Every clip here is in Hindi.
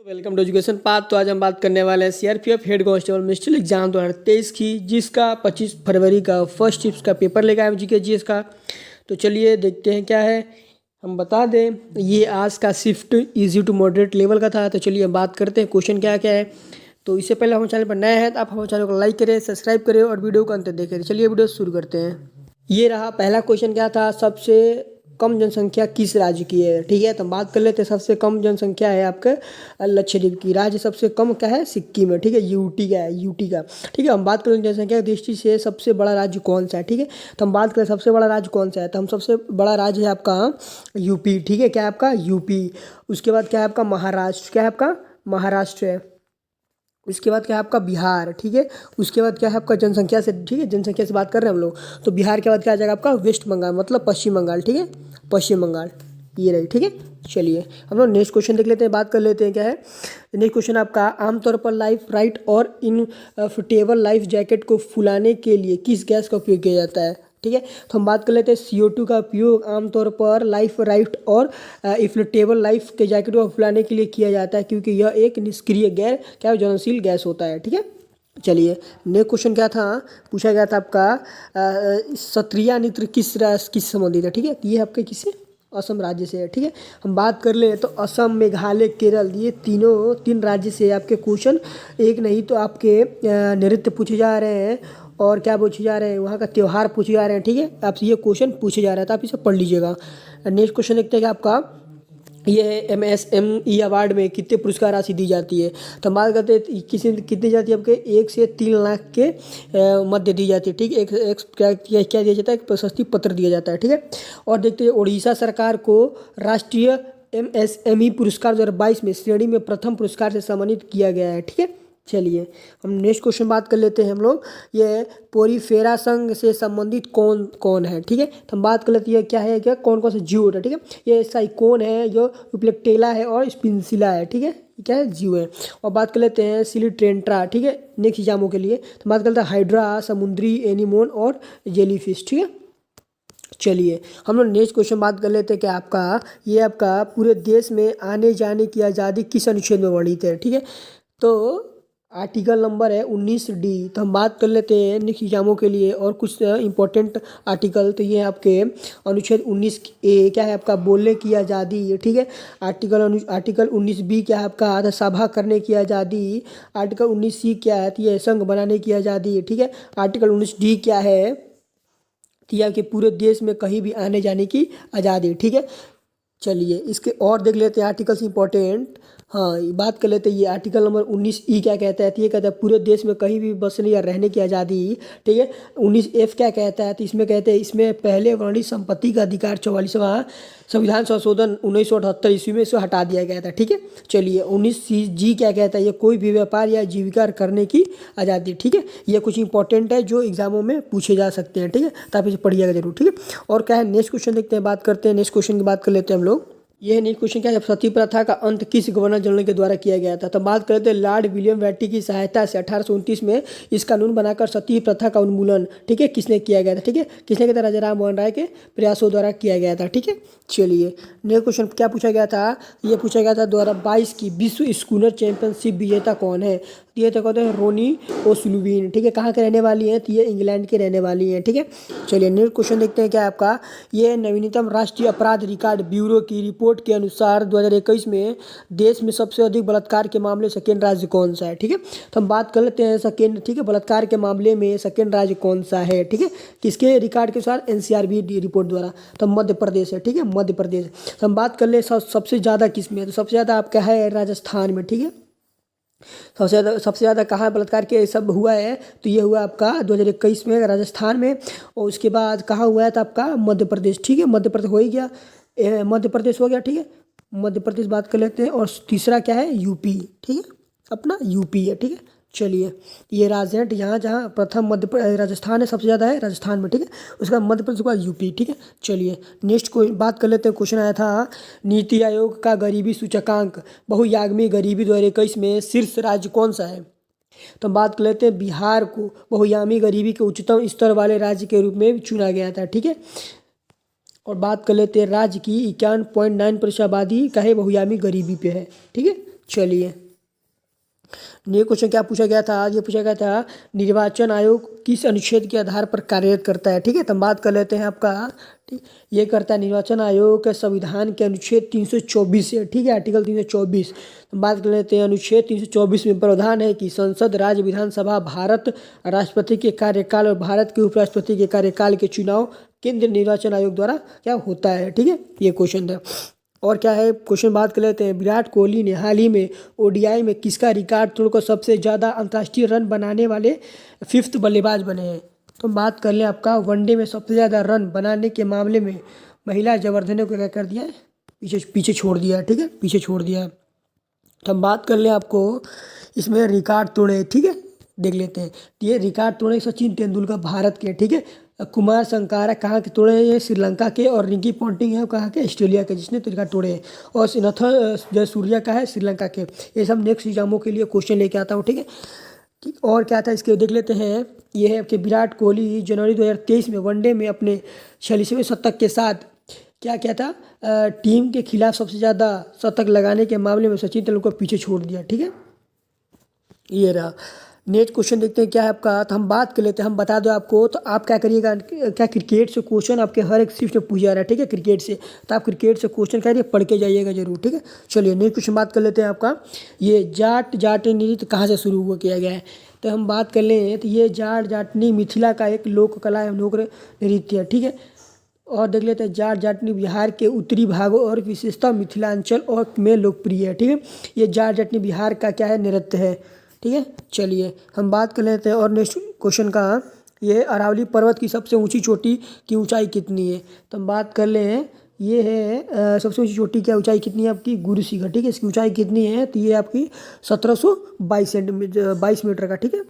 Welcome to education path. तो आज हम बात करने वाले हैं CRPF head constable ministerial exam 2023 की, जिसका 25 फरवरी का फर्स्ट शिफ्ट का पेपर लेगा है जीके जीएस का। तो चलिए देखते हैं क्या है। हम बता दें, ये आज का shift easy to moderate level का था। तो चलिए हम बात करते हैं क्वेश्चन क्या क्या है। तो इससे पहले हमारे चैनल पर नए हैं तो आप हमारे चैनल को लाइक करें, सब्सक्राइब करें और वीडियो को अंत तक देखें। चलिए वीडियो शुरू करते हैं। ये रहा पहला क्वेश्चन, क्या था, सबसे कम जनसंख्या किस राज्य की है। ठीक है, तो हम बात कर लेते हैं। सबसे कम जनसंख्या है आपके लक्षद्वीप की। राज्य सबसे कम क्या है, सिक्किम है। ठीक है, यूटी का है, यूटी का। ठीक है, हम बात करें जनसंख्या की दृष्टि से सबसे बड़ा राज्य कौन सा है। ठीक है, तो हम बात करें सबसे बड़ा राज्य कौन सा है, तो हम सबसे बड़ा राज्य है आपका यूपी। ठीक है, क्या है आपका यूपी। उसके बाद क्या है आपका महाराष्ट्र, क्या है आपका महाराष्ट्र है। उसके बाद क्या है आपका बिहार। ठीक है, उसके बाद क्या है आपका जनसंख्या से, ठीक है, जनसंख्या से बात कर रहे हैं हम लोग। तो बिहार के बाद क्या आ जाएगा आपका वेस्ट बंगाल, मतलब पश्चिम बंगाल। ठीक है, पश्चिम बंगाल ये रही। ठीक है, चलिए हम लोग नेक्स्ट क्वेश्चन देख लेते हैं, बात कर लेते हैं क्या है। नेक्स्ट क्वेश्चन आपका, आमतौर पर लाइफ राइट और इनफिटेबल लाइफ जैकेट को फुलाने के लिए किस गैस का उपयोग किया जाता है। ठीक है, तो हम बात कर लेते हैं CO2 का उपयोग आमतौर पर लाइफ राइट और इफ्लेटेबल लाइफ के जैकेट को फुलाने के लिए किया जाता है, क्योंकि यह एक निष्क्रिय गैर क्या ज्वलनशील गैस होता है। ठीक है, चलिए नेक्स्ट क्वेश्चन क्या था, पूछा गया था आपका क्षत्रिय नृत्य किस संबंधित है। ठीक है, तो ये आपके किससे, असम राज्य से है। ठीक है, हम बात कर ले तो असम, मेघालय, केरल, ये तीन राज्य से आपके क्वेश्चन एक नहीं तो आपके नृत्य पूछे जा रहे हैं और क्या पूछे जा रहे हैं, वहाँ का त्यौहार पूछे जा रहे हैं। ठीक है, आपसे ये क्वेश्चन पूछे जा रहा है तो आप इसे पढ़ लीजिएगा। नेक्स्ट क्वेश्चन देखते हैं कि आपका ये है MSME अवार्ड में कितने पुरस्कार राशि दी जाती है। तो हम बात करते हैं कितनी जाती है आपके 1 से 3 लाख के मध्य दी जाती है। ठीक है, एक क्या दिया जाता है, एक प्रशस्ति पत्र दिया जाता है। ठीक है, और देखते हैं उड़ीसा सरकार को राष्ट्रीय MSME पुरस्कार 2022 में श्रेणी में प्रथम पुरस्कार से सम्मानित किया गया है। ठीक है, चलिए हम नेक्स्ट क्वेश्चन बात कर लेते हैं हम लोग। ये पोरीफेरा संघ से संबंधित कौन कौन है। ठीक है, तो हम बात कर लेते हैं क्या है, क्या कौन कौन से जीव होता है। ठीक है, ये साइकोन है, जो उपलेक्टेला है और स्पिनसिला है। ठीक है, क्या है, जीव है। और बात कर लेते हैं सिलिट्रेंट्रा। ठीक है, नेक्स्ट एग्जामों के लिए तो बात करते हैं हाइड्रा, समुद्री एनिमोन और जेलीफिश। ठीक है, चलिए हम लोग नेक्स्ट क्वेश्चन बात कर लेते हैं कि आपका ये आपका पूरे देश में आने जाने की आज़ादी किस अनुच्छेद में वर्णित है। ठीक है, तो आर्टिकल नंबर है 19D। तो हम बात कर लेते हैं नेक्स्ट एग्जामों के लिए और कुछ इंपॉर्टेंट आर्टिकल। तो ये है आपके अनुच्छेद 19A क्या है आपका, बोलने की आज़ादी। ठीक है, आर्टिकल 19B क्या है आपका, सभा करने की आज़ादी। आर्टिकल 19C क्या है, तो ये संघ बनाने की आज़ादी। ठीक है, आर्टिकल 19D क्या है, तो ये आपके पूरे देश में कहीं भी आने जाने की आज़ादी। ठीक है, चलिए इसके और देख लेते हैं आर्टिकल्स इंपॉर्टेंट। हाँ, ये बात कर लेते हैं, ये आर्टिकल नंबर 19E क्या कहता है, तो ये कहता है पूरे देश में कहीं भी बसने या रहने की आज़ादी। ठीक है, 19F क्या कहता है, तो इसमें कहते हैं इसमें पहले वर्णित संपत्ति का अधिकार 44वां संविधान संशोधन 1978 ईस्वी में इसे हटा दिया गया था। ठीक है, चलिए 19G क्या कहता है, ये कोई भी व्यापार या जीविका करने की आज़ादी। ठीक है, ये कुछ इंपॉर्टेंट है जो एग्जामों में पूछे जा सकते हैं। ठीक है, तो आप इसे पढ़िएगा जरूर। ठीक है, और क्या है नेक्स्ट क्वेश्चन देखते हैं, बात करते हैं नेक्स्ट क्वेश्चन की, बात कर लेते हैं हम लोग। यह नेक्स्ट क्वेश्चन क्या है, सती प्रथा का अंत किस गवर्नर जनरल के द्वारा किया गया था। तो बात करते हैं लॉर्ड विलियम बेंटिक की सहायता से 1829 में इस कानून बनाकर सती प्रथा का उन्मूलन, ठीक है, किसने किया गया था। ठीक है, किसने किया था, राजा राम मोहन राय के प्रयासों द्वारा किया गया था। ठीक है, चलिए नेक्स्ट क्वेश्चन क्या पूछा गया था, ये पूछा गया था 2022 की विश्व स्कूनर चैंपियनशिप विजेता कौन है। ये तो कहते हैं रोनी ओसुलुवीन। ठीक है, कहाँ के रहने वाली हैं, तो ये इंग्लैंड के रहने वाली हैं। ठीक है, चलिए नेक्स्ट क्वेश्चन देखते हैं क्या आपका, ये नवीनतम राष्ट्रीय अपराध रिकॉर्ड ब्यूरो की रिपोर्ट के अनुसार 2021 में देश में सबसे अधिक बलात्कार के मामले सेकेंड राज्य कौन सा है। ठीक है, तो हम बात कर लेते हैं सेकेंड, ठीक है, बलात्कार के मामले में सेकेंड राज्य कौन सा है। ठीक है, किसके रिकॉर्ड के अनुसार, NCRB रिपोर्ट द्वारा, तो मध्य प्रदेश है। ठीक है, मध्य प्रदेश। तो हम बात कर ले सबसे ज़्यादा किस में, तो सबसे ज़्यादा आपका है राजस्थान में। ठीक है, सबसे ज़्यादा कहाँ बलात्कार के सब हुआ है, तो ये हुआ आपका 2021 में राजस्थान में। और उसके बाद कहाँ हुआ है, तो आपका मध्य प्रदेश। ठीक है, मध्य प्रदेश हो ही गया, मध्य प्रदेश हो गया। ठीक है, मध्य प्रदेश बात कर लेते हैं। और तीसरा क्या है, यूपी। ठीक है, अपना यूपी है। ठीक है, चलिए ये राज्य हैं यहाँ जहाँ प्रथम राजस्थान है, सबसे ज़्यादा है राजस्थान में। ठीक है, उसके बाद मध्य प्रदेश के बाद यूपी। ठीक है, चलिए नेक्स्ट को बात कर लेते हैं। क्वेश्चन आया था नीति आयोग का गरीबी सूचकांक बहुआयामी गरीबी 2021 में शीर्ष राज्य कौन सा है। तो हम बात कर लेते हैं, बिहार को बहुआयामी गरीबी के उच्चतम स्तर वाले राज्य के रूप में चुना गया था। ठीक है, और बात कर लेते हैं राज्य की 51.9% आबादी का है बहुआयामी गरीबी पे है। ठीक है, चलिए, ये क्वेश्चन क्या पूछा गया था? ये पूछा गया था निर्वाचन आयोग किस अनुच्छेद के आधार पर कार्यरत करता है? ठीक है, तो हम बात कर लेते हैं आपका। ठीक, ये करता है निर्वाचन आयोग के संविधान के अनुच्छेद 324 से। ठीक है, आर्टिकल 324। हम बात कर लेते हैं अनुच्छेद 324 में प्रावधान है कि संसद, राज्य विधानसभा, भारत राष्ट्रपति के कार्यकाल और भारत के उपराष्ट्रपति के कार्यकाल के चुनाव केंद्रीय निर्वाचन आयोग द्वारा क्या होता है। ठीक है, ये क्वेश्चन था। और क्या है क्वेश्चन, बात कर लेते हैं। विराट कोहली ने हाल ही में ओडीआई में किसका रिकॉर्ड तोड़कर सबसे ज़्यादा अंतर्राष्ट्रीय रन बनाने वाले 5th बल्लेबाज बने हैं? तो बात कर लें आपका वनडे में सबसे ज़्यादा रन बनाने के मामले में महिला जयवर्धने को क्या कर दिया है? पीछे छोड़ दिया है। ठीक है, पीछे छोड़ दिया है। तो हम बात कर लें आपको इसमें रिकॉर्ड तोड़े। ठीक है, देख लेते हैं। ये रिकॉर्ड तोड़े सचिन तेंदुलकर भारत के। ठीक है, कुमार संगाकारा कहाँ के तोड़े हैं? ये श्रीलंका के। और रिंकी पॉन्टिंग है कहाँ के? ऑस्ट्रेलिया के, जिसने रिकॉर्ड तोड़े हैं। और सिन्नाथन जयसूर्या का है श्रीलंका के। ये सब नेक्स्ट एग्जामों के लिए क्वेश्चन लेके आता हूँ। ठीक है, ठीक। और क्या था इसके देख लेते हैं। ये है कि विराट कोहली जनवरी 2023 में वनडे में अपने 46वें शतक के साथ क्या क्या था? टीम के खिलाफ सबसे ज़्यादा शतक लगाने के मामले में सचिन तेंदुलकर को पीछे छोड़ दिया। ठीक है, ये रहा। नेक्स्ट क्वेश्चन देखते हैं क्या है आपका। तो हम बात कर लेते हैं, हम बता दो आपको। तो आप क्या करिएगा, क्या क्रिकेट से क्वेश्चन आपके हर एक शिफ्ट में पूछ जा रहा है। ठीक है, क्रिकेट से। तो आप क्रिकेट से क्वेश्चन करिए, पढ़ के जाइएगा जरूर। ठीक है, चलिए नेक्स्ट क्वेश्चन बात कर लेते हैं आपका। ये जाट नृत्य कहाँ से शुरू हुआ किया गया है? तो हम बात कर लें तो ये जाटनी मिथिला का एक लोक कला एवं लोक नृत्य है। ठीक है, और देख लेते हैं जाटनी बिहार के उत्तरी भागों और विशेषतः मिथिलांचल और में लोकप्रिय है। ठीक है, ये जाटनी बिहार का क्या है? नृत्य है। ठीक है, चलिए हम बात कर लेते हैं और नेक्स्ट क्वेश्चन का। ये अरावली पर्वत की सबसे ऊंची चोटी की ऊंचाई कितनी है? तो हम बात कर लें, ये है सबसे ऊंची चोटी की ऊंचाई कितनी है आपकी? गुरु शिखर। ठीक है, इसकी ऊंचाई कितनी है? तो ये आपकी 1722 मीटर का। ठीक है,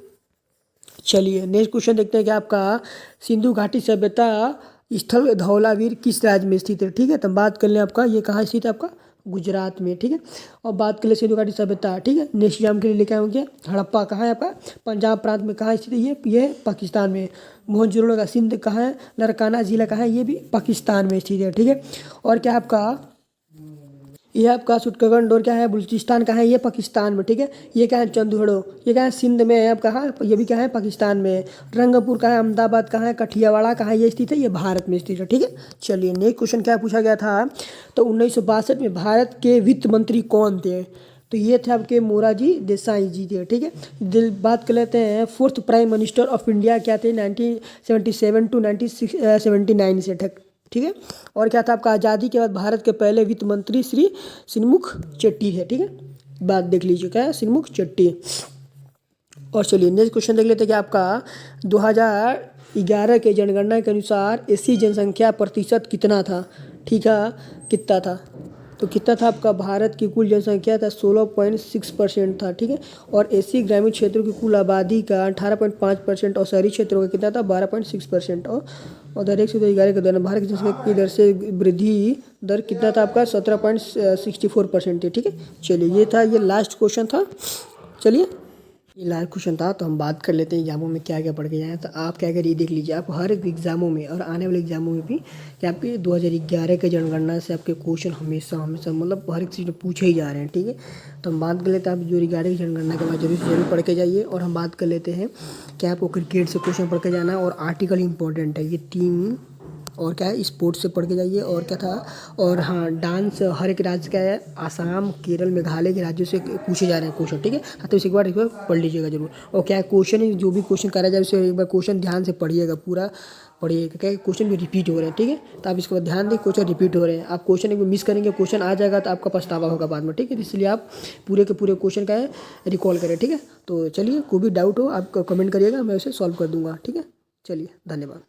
चलिए नेक्स्ट क्वेश्चन देखते हैं कि आपका सिंधु घाटी सभ्यता स्थल धौलावीर किस राज्य में स्थित है? ठीक है, तो हम बात कर लें आपका ये कहाँ स्थित है? आपका गुजरात में। ठीक है, और बात कर ले सिंधु घाटी सभ्यता। ठीक है, नेक्स्ट एग्जाम के लिए लेके आएंगे। हड़प्पा कहाँ है आपका? पंजाब प्रांत में। कहाँ स्थित है? ये पाकिस्तान में। मोहनजोदड़ो का सिंध कहाँ है? लड़काना जिला कहाँ है? ये भी पाकिस्तान में स्थित है। ठीक है, और क्या आपका ये आपका सुटकगन डोर क्या है? बलूचिस्तान कहाँ है? ये पाकिस्तान में। ठीक है, ये क्या है? चंदुहड़ो ये क्या है? सिंध में है। अब कहाँ? ये भी क्या है? पाकिस्तान में। रंगपुर कहाँ है? अहमदाबाद कहाँ है? कठियावाड़ा कहाँ है? ये स्थित है, ये भारत में स्थित है। ठीक है, चलिए नेक्स्ट क्वेश्चन क्या पूछा गया था? तो 1962 में भारत के वित्त मंत्री कौन थे? तो ये थे आपके मोरारजी देसाई जी थे। ठीक है, बात कर लेते हैं 4th prime minister of India क्या थे? 1977 टू 1979 से। ठीक है, और क्या था आपका? आज़ादी के बाद भारत के पहले वित्त मंत्री श्री सिनमुख चेट्टी है। ठीक है, बात देख लीजिए क्या है? सिनमुख चेट्टी। और चलिए नेक्स्ट क्वेश्चन देख लेते हैं कि आपका 2011 के जनगणना के अनुसार एसी जनसंख्या प्रतिशत कितना था? ठीक है, कितना था? तो कितना था आपका? भारत की कुल जनसंख्या था 16.6% था। ठीक है, और एसी ग्रामीण क्षेत्रों की कुल आबादी का 18.5% और शहरी क्षेत्रों का कितना था? 12.6%। और दर 1 से 11 के दौरान भारत की जनसंख्या की दर से वृद्धि दर कितना था आपका? 17.64% थी। ठीक है, चलिए ये था, ये लास्ट क्वेश्चन था। चलिए ये लास्ट क्वेश्चन था। तो हम बात कर लेते हैं एग्जामों में क्या क्या पढ़ के जाए। तो आप क्या करिए, देख लीजिए आप हर एक एग्जामों में और आने वाले एग्जामों में भी कि आपके 2011 के जनगणना से आपके क्वेश्चन हमेशा मतलब हर एक चीज़ में पूछे ही जा रहे हैं। ठीक है, तो हम बात कर लेते हैं आप 2011 की जनगणना के बाद जरूर पढ़ के जाइए। और हम बात कर लेते हैं कि आपको क्रिकेट से क्वेश्चन पढ़ के जाना है और आर्टिकल इंपॉर्टेंट है। ये 3 और क्या है? स्पोर्ट्स से पढ़ के जाइए। और क्या था? और हाँ, डांस हर एक राज्य का है। आसाम, केरल, मेघालय के राज्यों से पूछे जा रहे हैं क्वेश्चन। ठीक है, हाँ, तो इसी एक बार पढ़ लीजिएगा जरूर। और क्या क्वेश्चन है, जो भी क्वेश्चन करा जाए उसे एक बार क्वेश्चन ध्यान से पढ़िएगा, पूरा पढ़िएगा। क्या क्वेश्चन भी रिपीट हो रहे हैं? ठीक है, तो आप इसके बाद ध्यान दें, क्वेश्चन रिपीट हो रहे हैं। आप क्वेश्चन एक मिस करेंगे, क्वेश्चन आ जाएगा तो आपका पछतावा होगा बाद में। ठीक है, इसलिए आप पूरे के पूरे क्वेश्चन का है रिकॉल करें। ठीक है, तो चलिए कोई भी डाउट हो आप कमेंट करिएगा, मैं उसे सॉल्व कर दूंगा। ठीक है, चलिए धन्यवाद।